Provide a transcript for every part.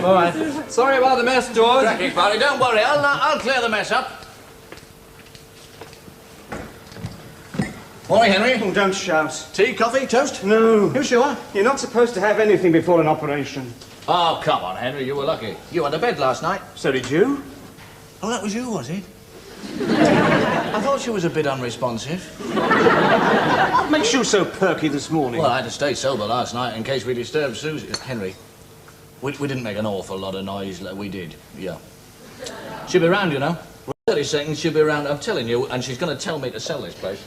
All right. Sorry about the mess, George. Cracking party. Don't worry. I'll clear the mess up. Morning, Henry. Oh, don't shout. Tea, coffee, toast? No. You sure? You're not supposed to have anything before an operation. Oh, come on, Henry. You were lucky. You went to bed last night. So did you? Oh, that was you, was it? I thought she was a bit unresponsive. What makes you so perky this morning? Well, I had to stay sober last night in case we disturbed Susie. Henry, we didn't make an awful lot of noise. We did, yeah. She'll be round, you know. 30 seconds, she'll be around. I'm telling you, and she's going to tell me to sell this place.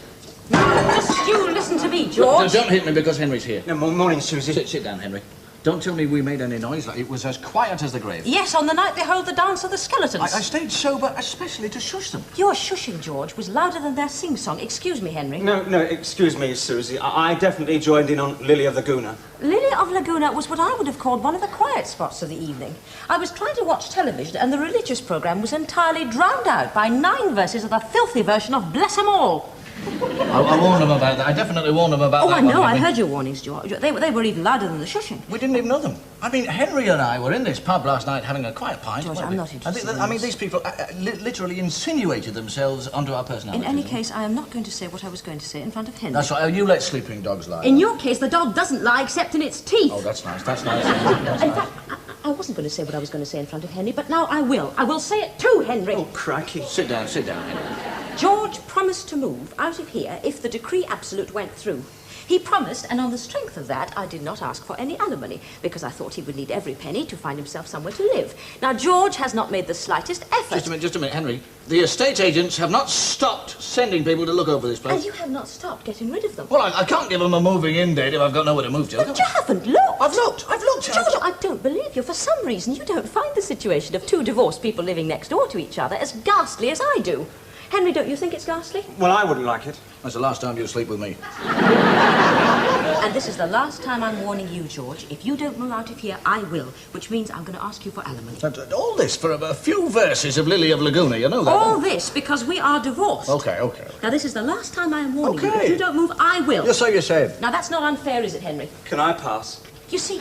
Just you listen to me, George. Don't hit me because Henry's here. No, morning, Susie. Sit down, Henry. Don't tell me we made any noise. It was as quiet as the grave. Yes, on the night they held the dance of the skeletons. I stayed sober especially to shush them. Your shushing, George, was louder than their sing-song. Excuse me, Henry. No, excuse me, Susie. I definitely joined in on Lily of Laguna. Lily of Laguna was what I would have called one of the quiet spots of the evening. I was trying to watch television and the religious programme was entirely drowned out by 9 verses of the filthy version of Bless 'Em All. I warned them about that. I definitely warned them about that. Oh, I know. I heard your warnings, George. They were even louder than the shushing. We didn't even know them. I mean, Henry and I were in this pub last night having a quiet pint. George, I'm not interested in I mean, this. these people literally insinuated themselves onto our personalities. In any case, I am not going to say what I was going to say in front of Henry. That's right. You let sleeping dogs lie. In your case, the dog doesn't lie except in its teeth. Oh, that's nice. That's nice. In fact, I wasn't going to say what I was going to say in front of Henry, but now I will. I will say it to Henry. Oh, crikey. Sit down, Henry. George promised to move out of here if the decree absolute went through. He promised, and on the strength of that, I did not ask for any alimony, because I thought he would need every penny to find himself somewhere to live. Now, George has not made the slightest effort. Just a minute, Henry. The estate agents have not stopped sending people to look over this place. And you have not stopped getting rid of them. Well, I can't give them a moving-in date if I've got nowhere to move to. But you haven't looked. I've looked. George, I don't believe you. For some reason, you don't find the situation of 2 divorced people living next door to each other as ghastly as I do. Henry, don't you think it's ghastly? Well, I wouldn't like it. That's the last time you'll sleep with me. And this is the last time I'm warning you, George. If you don't move out of here, I will. Which means I'm going to ask you for alimony. All this for a few verses of Lily of Laguna, you know that. All this because we are divorced. Okay. Now, this is the last time I am warning you. Okay. If you don't move, I will. Just so you said. Now, that's not unfair, is it, Henry? Can I pass? You see,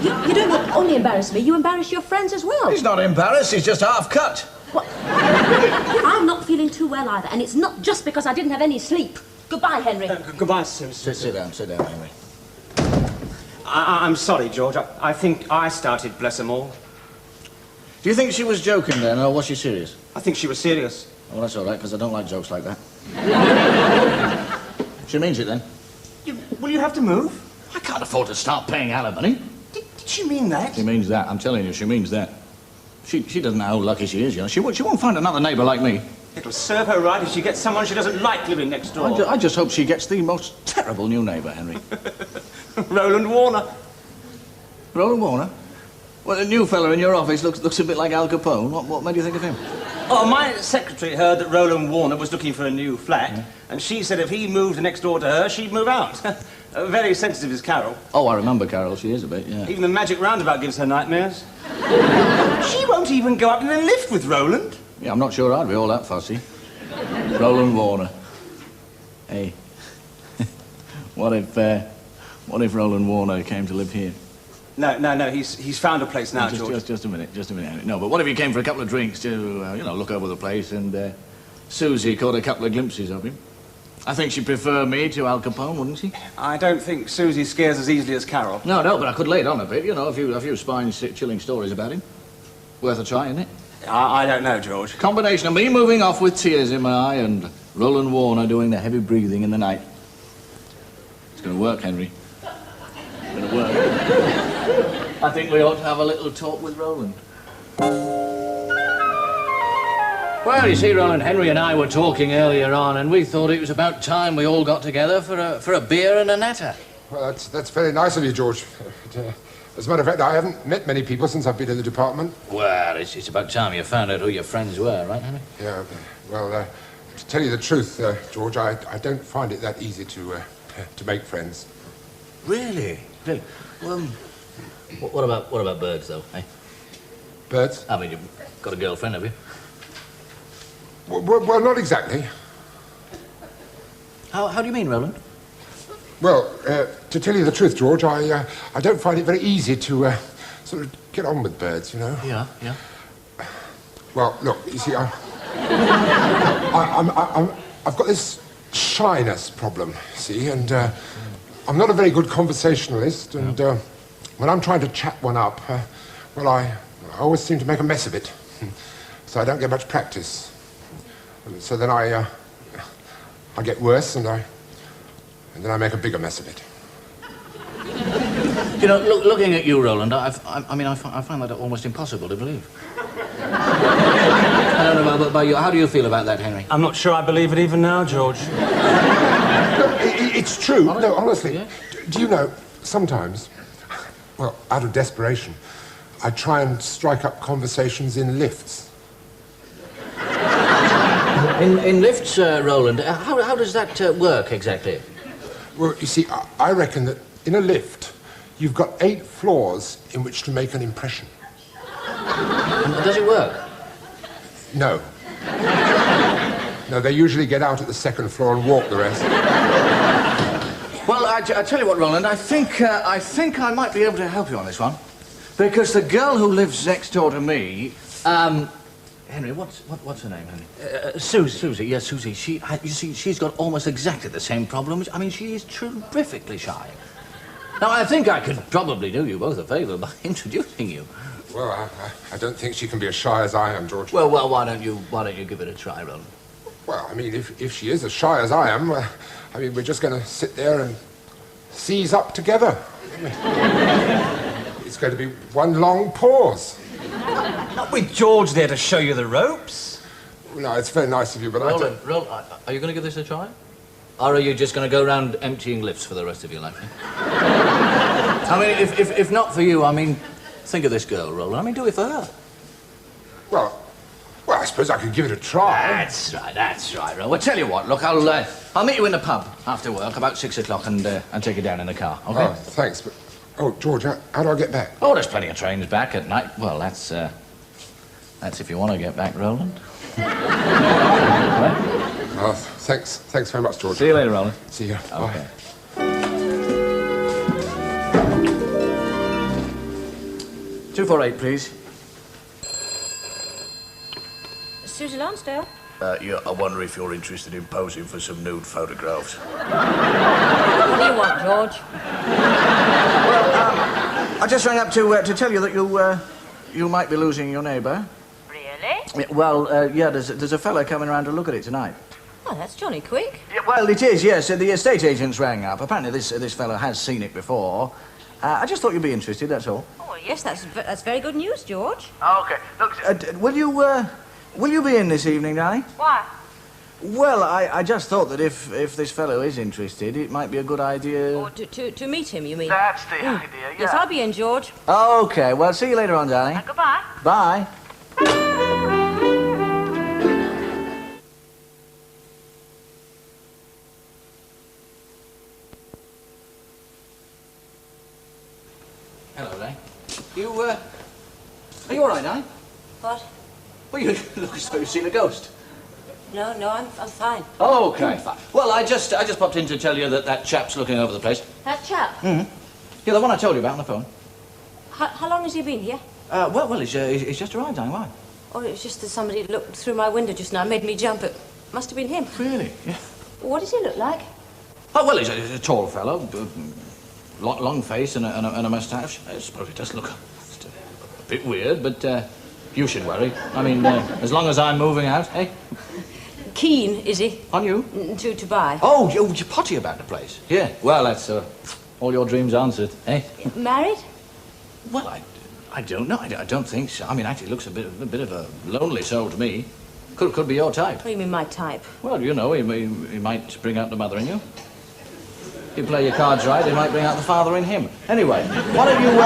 you don't only embarrass me, you embarrass your friends as well. He's not embarrassed, he's just half cut. What? I'm not feeling too well either, and it's not just because I didn't have any sleep. Goodbye, Henry. Goodbye, Susie. Sit down, Henry. I'm sorry, George. I think I started Bless 'Em All. Do you think she was joking then, or was she serious? I think she was serious. Oh, well, that's all right, because I don't like jokes like that. She means it then. Will you have to move? I can't afford to start paying alimony. Did she mean that? She means that, I'm telling you, she means that. She doesn't know how lucky she is, you know. She won't find another neighbour like me. It'll serve her right if she gets someone she doesn't like living next door. I just hope she gets the most terrible new neighbour, Henry. Roland Warner. Roland Warner? Well, the new fella in your office looks a bit like Al Capone. What made you think of him? Oh, my secretary heard that Roland Warner was looking for a new flat, and she said if he moved next door to her, she'd move out. Very sensitive is Carol. Oh, I remember Carol. She is a bit, yeah. Even the magic roundabout gives her nightmares. She won't even go up in a lift with Roland. Yeah, I'm not sure I'd be all that fussy. Roland Warner. Hey, what if Roland Warner came to live here? No, he's found a place now, George. Just a minute, Henry. No, but what if he came for a couple of drinks to, look over the place and Susie caught a couple of glimpses of him? I think she'd prefer me to Al Capone, wouldn't she? I don't think Susie scares as easily as Carol. No, but I could lay it on a bit, a few spine-chilling stories about him. Worth a try, isn't it? I don't know, George. Combination of me moving off with tears in my eye and Roland Warner doing the heavy breathing in the night. It's going to work, Henry. It's going to work. I think we ought to have a little talk with Roland. Well, you see, Roland, Henry and I were talking earlier on, and we thought it was about time we all got together for a beer and a natter. Well, that's very nice of you, George. As a matter of fact, I haven't met many people since I've been in the department. Well, it's about time you found out who your friends were, right, Henry? Yeah, well, to tell you the truth, George, I don't find it that easy to make friends. Really? Well, what about birds, though, eh? Birds? I mean, you've got a girlfriend, have you? Well, not exactly. How do you mean, Roland? Well, to tell you the truth, George, I don't find it very easy to sort of get on with birds, you know. Yeah, yeah. Well, look, you see, I've got this shyness problem, see, and I'm not a very good conversationalist, and when I'm trying to chat one up, well, I always seem to make a mess of it, so I don't get much practice. So then I get worse, and then I make a bigger mess of it. You know, looking at you, Roland, I find that almost impossible to believe. I don't know about you. How do you feel about that, Henry? I'm not sure I believe it even now, George. No, it's true. Honestly? No, honestly. Yeah? Do you know, sometimes, well, out of desperation, I try and strike up conversations in lifts. In lifts, Roland, how does that work exactly? Well, you see, I reckon that in a lift, you've got 8 floors in which to make an impression. And does it work? No. No, they usually get out at the 2nd floor and walk the rest. Well, I tell you what, Roland, I think I might be able to help you on this one. Because the girl who lives next door to me, Henry, what's her name, Henry? Susie. Susie, yes, Susie. You see, she's got almost exactly the same problems. I mean, she is terrifically shy. Now, I think I could probably do you both a favour by introducing you. Well, I don't think she can be as shy as I am, George. Well, why don't you give it a try, Roland? Well, I mean, if she is as shy as I am, I mean, we're just going to sit there and seize up together. It's going to be one long pause. Not with George there to show you the ropes. No, it's very nice of you, but Roland, are you going to give this a try? Or are you just going to go around emptying lifts for the rest of your life? I mean, if not for you, I mean, think of this girl, Roland. I mean, do it for her. Well, I suppose I could give it a try. That's right, Roland. Well, tell you what, look, I'll meet you in the pub after work about 6 o'clock and take you down in the car, okay? Oh, thanks, but... Oh, George, how do I get back? Oh, there's plenty of trains back at night. Well, that's if you want to get back, Roland. Right? Oh, thanks very much, George. See you later, Roland. See you. Okay. Bye. 248, please. Susie Lonsdale? Yeah, I wonder if you're interested in posing for some nude photographs. What do you want, George? I just rang up to tell you that you might be losing your neighbour. Really? Well, yeah, there's a fella coming around to look at it tonight. Oh, that's Johnny Quick. Yeah, well, it is, yes. The estate agents rang up. Apparently this fella has seen it before. I just thought you'd be interested, that's all. Oh, yes, that's very good news, George. Okay. Look, will you be in this evening, darling? Why? Well, I just thought that if this fellow is interested, it might be a good idea... Or to meet him, you mean? That's the idea, yeah. Yes, I'll be in, George. Okay, well, see you later on, darling. Goodbye. Bye. Hello, Ray. Are you all right, darling? What? Well, you look as though you've seen a ghost. No, I'm fine. Oh, okay, fine. Well, I just popped in to tell you that chap's looking over the place. That chap? Mm-hmm. Yeah, the one I told you about on the phone. How long has he been here? Well, he's just arrived, darling. Why? Oh, it was just that somebody looked through my window just now, made me jump. It must have been him. Really? Yeah. What does he look like? Oh, well, he's a tall fellow, long face and a moustache. I suppose it does look a bit weird, but you shouldn't worry. I mean, as long as I'm moving out, eh? Keen, is he? On you? To buy. Oh, you're potty about the place. Yeah. Well, that's all your dreams answered, eh? Married? Well, I don't know. I don't think so. I mean, actually, looks a bit of a lonely soul to me. Could be your type. What do you mean, my type? Well, you know, he might bring out the mother in you. If you play your cards right, he might bring out the father in him. Anyway, why don't you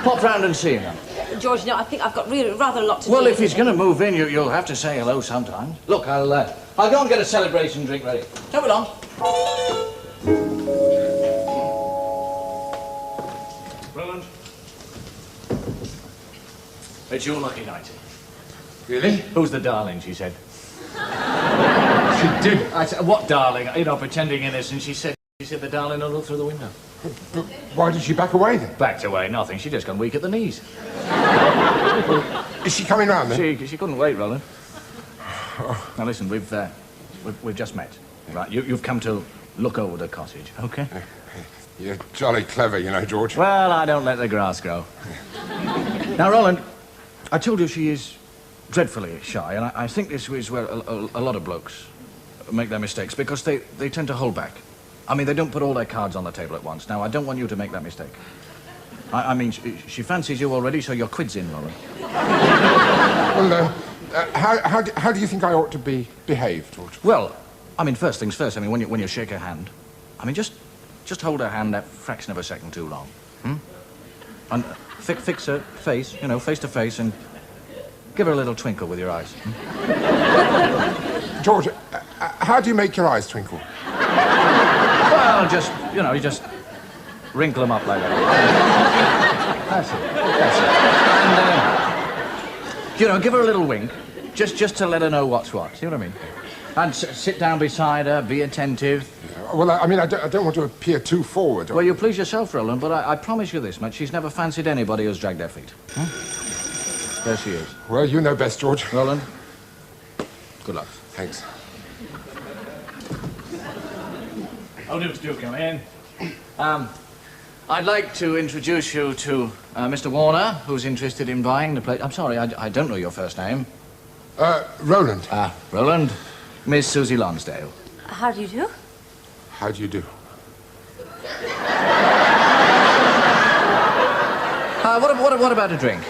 pop round and see him then? George, no, I think I've got rather a lot to do. Well, if he's going to move in, you'll have to say hello sometimes. Look, I'll go and get a celebration drink ready. Come along. Roland. It's your lucky night. Really? Who's the darling, she said. She did? I said, what darling? You know, pretending innocent. She said the darling will look through the window. But why did she back away then? Backed away, nothing. She just gone weak at the knees. Is she coming round then? She couldn't wait, Roland. Now listen, we've just met, right? You've come to look over the cottage, okay? You're jolly clever, you know, George. Well, I don't let the grass grow. Now, Roland, I told you she is dreadfully shy, and I think this is where a lot of blokes make their mistakes, because they tend to hold back. I mean, they don't put all their cards on the table at once. Now, I don't want you to make that mistake. I mean, she fancies you already, so your quid's in, Roland. Well, how do you think I ought to behave, George? Well, I mean, first things first. I mean, when you shake her hand, I mean, just hold her hand that fraction of a second too long. And fix her face, you know, face to face, and give her a little twinkle with your eyes. George, how do you make your eyes twinkle? Well, you just wrinkle them up like that. That's it. And, give her a little wink, just to let her know what's what. You know what I mean? And sit down beside her, be attentive. Well, I mean, I don't want to appear too forward. Well, you please yourself, Roland, but I promise you this much. She's never fancied anybody who's dragged their feet. There she is. Well, you know best, George. Roland, good luck. Thanks. Oh, do come in. I'd like to introduce you to Mr. Warner, who's interested in buying the place. I'm sorry, I don't know your first name. Roland. Roland. Miss Susie Lonsdale. How do you do? How do you do? What about a drink?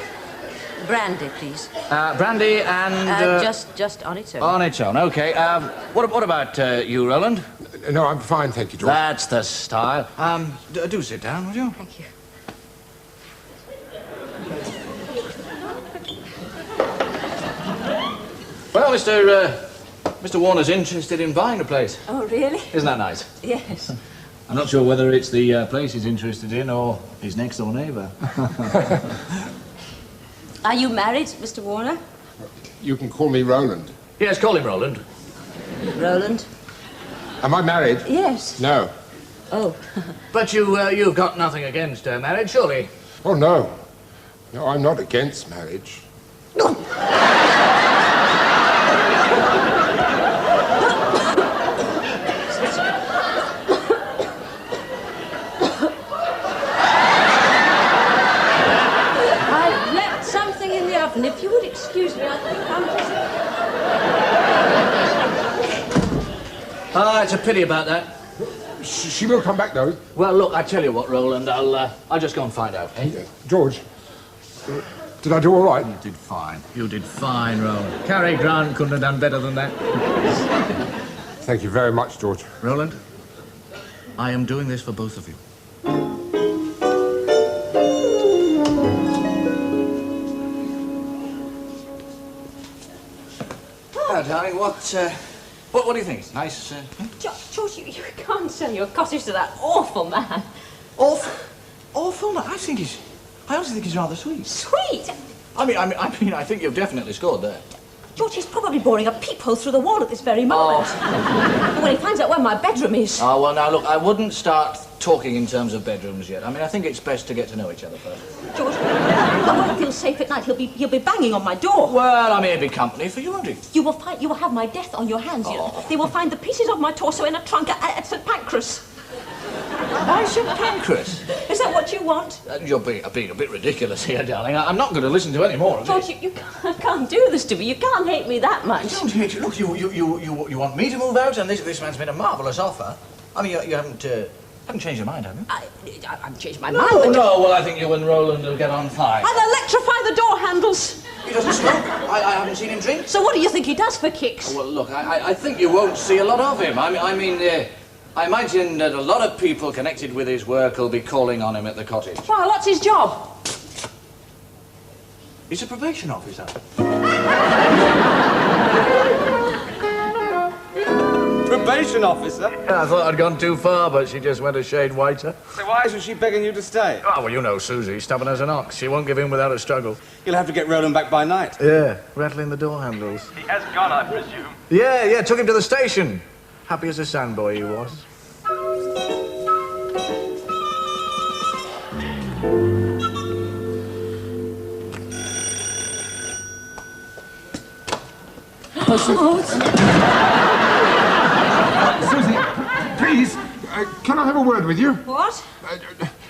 Brandy, please. Brandy and... Just on its own. On its own, okay. What about you, Roland? No, I'm fine, thank you, George. That's the style. Do sit down, would you? Thank you. Well, Mr. Warner's interested in buying the place. Oh, really? Isn't that nice? Yes. I'm not sure whether it's the place he's interested in or his next-door neighbour. Are you married, Mr. Warner? You can call me Roland. Yes, call him Roland. Roland? Am I married? Yes. No. Oh. But you've got nothing against marriage, surely? Oh, no. No, I'm not against marriage. I've left something in the oven. If you would excuse me, I think I'm just... It's a pity about that. She will come back, though. Well, look, I tell you what, Roland, I'll just go and find out, eh? George, did I do all right? You did fine. You did fine, Roland. Cary Grant couldn't have done better than that. Thank you very much, George. Roland, I am doing this for both of you. Now, darling, what do you think? It's nice, George, you can't sell your cottage to that awful man. Awful man? I honestly think he's rather sweet. Sweet? I think you've definitely scored there. George, he's probably boring a peephole through the wall at this very moment. And when he finds out where my bedroom is... Oh, well, now, look, I wouldn't start talking in terms of bedrooms yet. I think it's best to get to know each other first. George, I won't feel safe at night. He'll be banging on my door. Well, he'll be company for you, won't he? You will have my death on your hands. Oh. They will find the pieces of my torso in a trunk at St. Pancras. Why St. Pancras? Is that what you want? You're being a bit ridiculous here, darling. I'm not going to listen to any more of George, it. you can't do this to me. You can't hate me that much. I don't hate you. Look, you want me to move out, and this man's made a marvellous offer. You haven't changed your mind, have you? I've changed my mind. No, well, I think you and Roland will get on fine. I'll electrify the door handles. He doesn't smoke. I haven't seen him drink. So what do you think he does for kicks? Well, look, I think you won't see a lot of him. I imagine that a lot of people connected with his work will be calling on him at the cottage. Well, what's his job? He's a probation officer. Probation officer? Yeah, I thought I'd gone too far, but she just went a shade whiter. So why isn't she begging you to stay? Oh, well, you know Susie, stubborn as an ox. She won't give in without a struggle. You'll have to get Roland back by night. Yeah, rattling the door handles. He has gone, I presume. Yeah, took him to the station. Happy as a sandboy he was. Susie, please, can I have a word with you? What?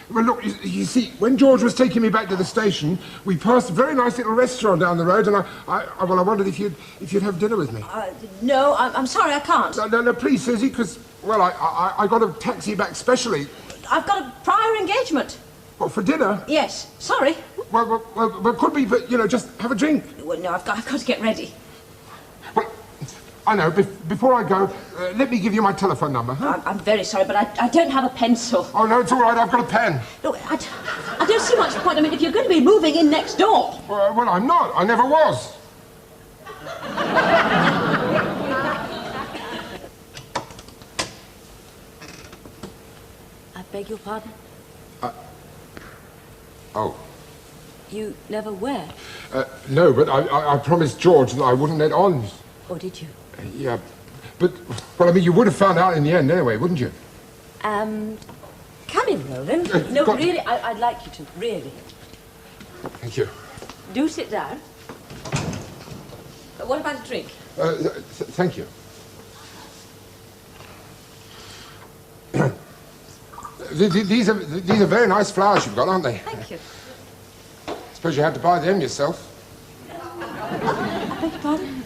Well, look, you see, when George was taking me back to the station, we passed a very nice little restaurant down the road, and I wondered if you'd have dinner with me. No, I'm sorry, I can't. No, please, Susie, because, well, I got a taxi back specially. I've got a prior engagement. What, for dinner? Yes, sorry. Well, could we, but, you know, just have a drink. Well, no, I've got to get ready. Well, I know, before I go, let me give you my telephone number, huh? I'm very sorry, but I don't have a pencil. Oh, no, it's all right, I've got a pen. Look, I don't see much point. I mean, if you're going to be moving in next door. Well, I'm not. I never was. I beg your pardon? Oh. You never were? No, but I promised George that I wouldn't let on. Or did you? Yeah, but, well, I mean, you would have found out in the end anyway, wouldn't you? Come in, Roland. No, really, I'd like you to, really. Thank you. Do sit down. What about a drink? Thank you. These are very nice flowers you've got, aren't they? Thank you. Suppose you had to buy them yourself. I beg your pardon?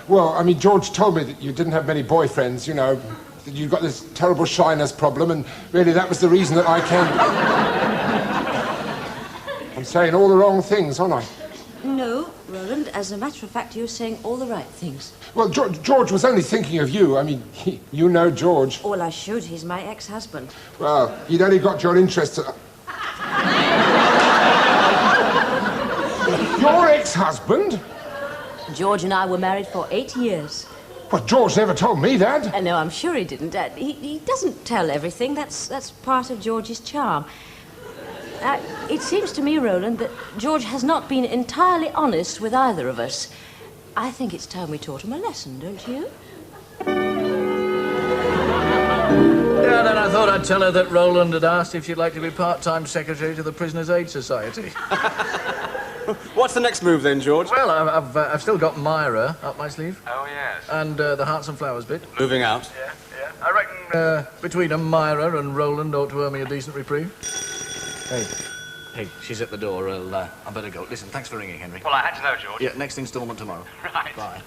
Well, I mean, George told me that you didn't have many boyfriends, you know, that you've got this terrible shyness problem, and really that was the reason that I came. I'm saying all the wrong things, aren't I? No, Roland. As a matter of fact, you're saying all the right things. Well, George was only thinking of you. I mean, you know George. Well, I should. He's my ex-husband. Well, he'd only got your interest. Your ex-husband? George and I were married for 8 years. Well, George never told me that. No, I'm sure he didn't. He doesn't tell everything. That's part of George's charm. It seems to me, Roland, that George has not been entirely honest with either of us. I think it's time we taught him a lesson, don't you? Yeah, then I thought I'd tell her that Roland had asked if she'd like to be part-time secretary to the Prisoners' Aid Society. What's the next move then, George? Well, I've still got Myra up my sleeve. Oh, yes. And the Hearts and Flowers bit. Moving out? Yeah. I reckon between them, Myra and Roland ought to earn me a decent reprieve. Hey, she's at the door. I better go. Listen, thanks for ringing, Henry. Well, I had to know, George. Yeah, next instalment tomorrow. Right. Bye.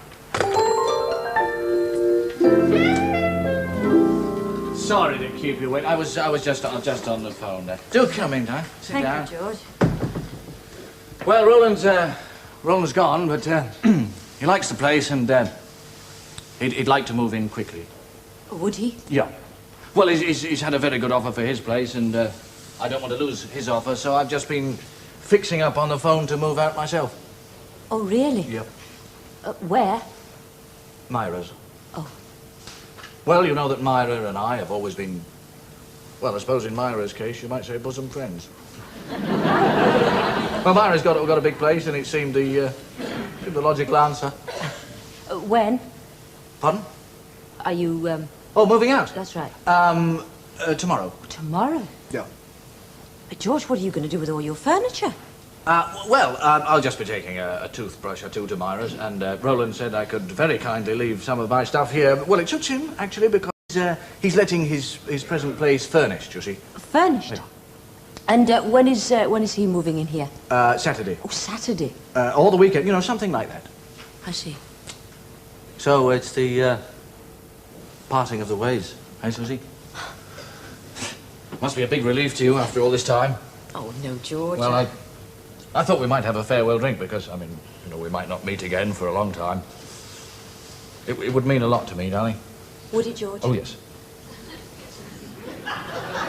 Sorry to keep you waiting. I was just on the phone there. Do come in, huh? Sit down. Thank you, George. Well, Roland's gone, but he likes the place, and he'd like to move in quickly. Would he? Yeah. Well, he's had a very good offer for his place, and I don't want to lose his offer, so I've just been fixing up on the phone to move out myself. Oh, really? Yep. Where? Myra's. Oh. Well, you know that Myra and I have always been, well, I suppose in Myra's case, you might say bosom friends. Well, Myra's got a big place, and it seemed the logical answer. When? Pardon? Are you, Oh, moving out? That's right. Tomorrow. Tomorrow? Yeah. George, what are you going to do with all your furniture? Well, I'll just be taking a toothbrush or two to Myra's, and Roland said I could very kindly leave some of my stuff here. Well, it suits him, actually, because he's letting his present place furnished, you see. Furnished? Yeah. And when is he moving in here? Saturday. Oh, Saturday. Or the weekend, you know, something like that. I see. So it's the parting of the ways, eh, Susie? Must be a big relief to you after all this time. Oh, no, George. Well, I thought we might have a farewell drink because, I mean, you know, we might not meet again for a long time. It would mean a lot to me, darling. Would it, George? Oh, yes.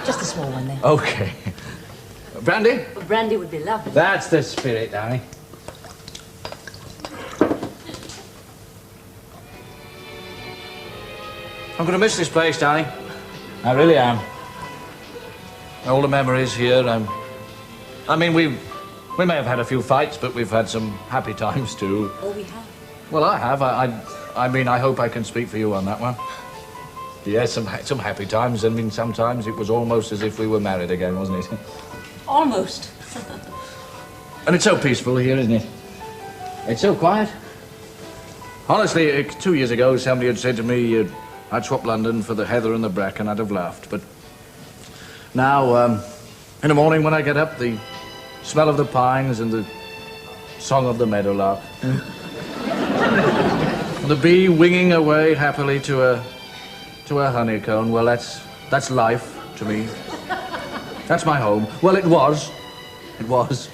Just a small one, then. Okay. Brandy? Brandy would be lovely. That's the spirit, darling. I'm going to miss this place, darling. I really am. All the memories here. I mean, we may have had a few fights, but we've had some happy times too. Oh, we have. Well, I have. I mean, I hope I can speak for you on that one. Yes, some happy times. I mean, sometimes it was almost as if we were married again, wasn't it? Almost. And it's so peaceful here, isn't it? It's so quiet. Honestly, 2 years ago, somebody had said to me, I'd swap London for the heather and the bracken, I'd have laughed. But now, in the morning when I get up, the smell of the pines and the song of the meadowlark. The bee winging away happily to a honeycomb. Well, that's life to me. That's my home. Well, it was. It was.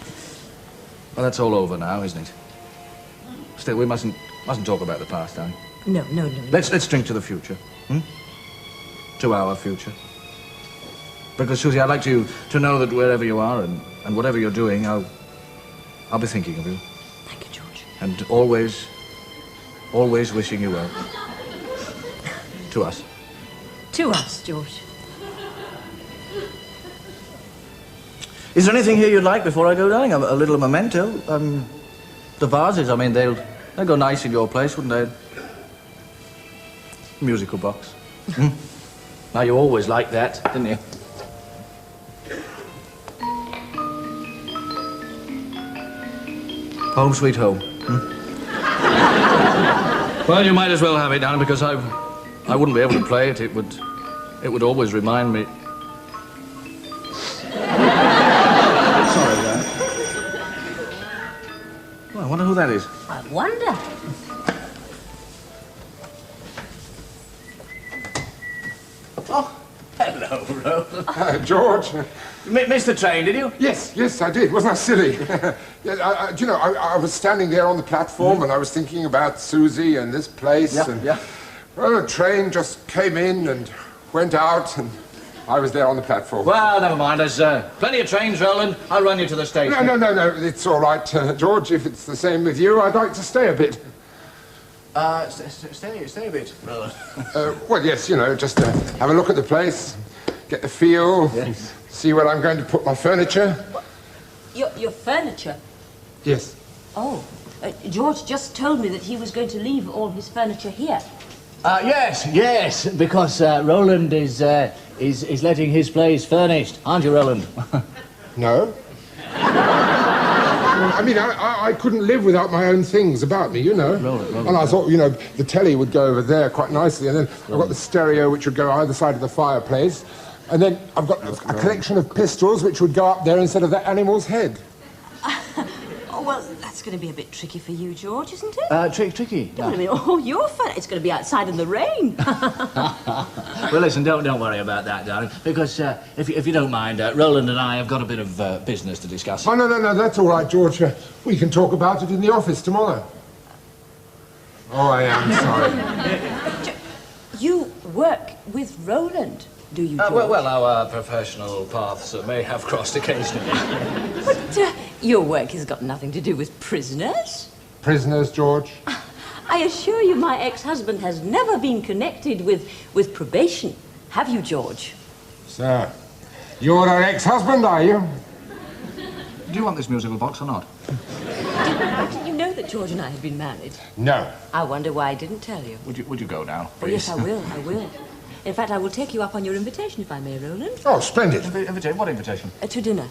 Well, that's all over now, isn't it? Still, we mustn't talk about the past, darling. No. Let's drink to the future. To our future. Because, Susie, I'd like you to know that wherever you are and whatever you're doing, I'll be thinking of you. Thank you, George. And always wishing you well. To us. To us, George. Is there anything here you'd like before I go, darling? A little memento? The vases, I mean, they'll go nice in your place, wouldn't they? Musical box. Now, you always liked that, didn't you? Home sweet home. Well, you might as well have it, darling, because I wouldn't be able to play it. It would always remind me. Sorry, Dad. Well, I wonder who that is. I wonder. Oh, hello, Roland. George. Missed the train, did you? Yes, I did. Wasn't I silly? Yeah, do you know, I was standing there on the platform and I was thinking about Susie and this place. Yeah. Well, the train just came in and went out and I was there on the platform. Well, never mind. There's plenty of trains, Roland. I'll run you to the station. No. It's all right, George. If it's the same with you, I'd like to stay a bit. Stay a bit, Roland. Well, yes, you know, just have a look at the place, get the feel, Yes. see where I'm going to put my furniture. Your furniture? Yes. Oh, George just told me that he was going to leave all his furniture here. Yes, because Roland is letting his place furnished, aren't you, Roland? No. I mean, I couldn't live without my own things about me, you know. Roland. And I thought, you know, the telly would go over there quite nicely, and then I've got the stereo which would go either side of the fireplace, and then I've got a collection of pistols which would go up there instead of that animal's head. Oh, well, that's going to be a bit tricky for you, George, isn't it? Tricky. I mean, your furniture, it's going to be outside in the rain. Well, listen, don't worry about that, darling, because if you don't mind, Roland and I have got a bit of business to discuss. Oh, no, that's all right, George. We can talk about it in the office tomorrow. Oh, I am sorry. You work with Roland, do you, George? Well, our professional paths may have crossed occasionally. But your work has got nothing to do with prisoners. Prisoners, George? I assure you my ex-husband has never been connected with probation. Have you, George? Sir, you're our ex-husband, are you? Do you want this musical box or not? Did you know that George and I had been married? No. I wonder why I didn't tell you. Would you go now, Oh, please? yes, I will. In fact, I will take you up on your invitation, if I may, Roland. Oh, splendid. What invitation? To dinner.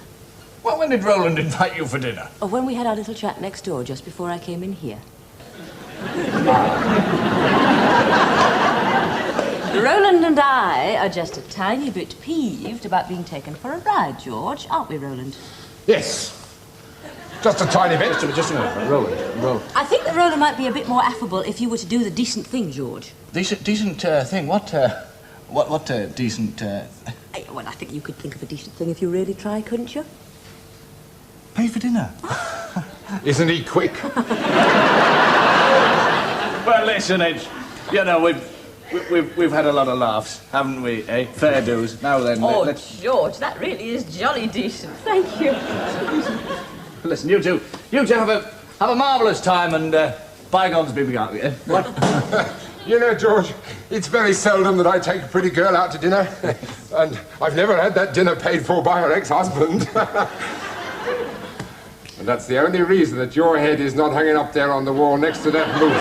Well, when did Roland invite you for dinner? Oh, when we had our little chat next door, just before I came in here. Roland and I are just a tiny bit peeved about being taken for a ride, George, aren't we, Roland? Yes. Just a tiny bit. Just a minute, Roland. I think that Roland might be a bit more affable if you were to do the decent thing, George. Decent thing? What decent... Well, I think you could think of a decent thing if you really try, couldn't you? Pay for dinner? Isn't he quick? Well, listen, Ed. You know, we've had a lot of laughs, haven't we, eh? Fair dues. Now then, let's... George, that really is jolly decent. Thank you. Listen, you two have a marvellous time and bygones be begun, eh? What? You know, George, it's very seldom that I take a pretty girl out to dinner. And I've never had that dinner paid for by her ex-husband. And that's the only reason that your head is not hanging up there on the wall next to that moose.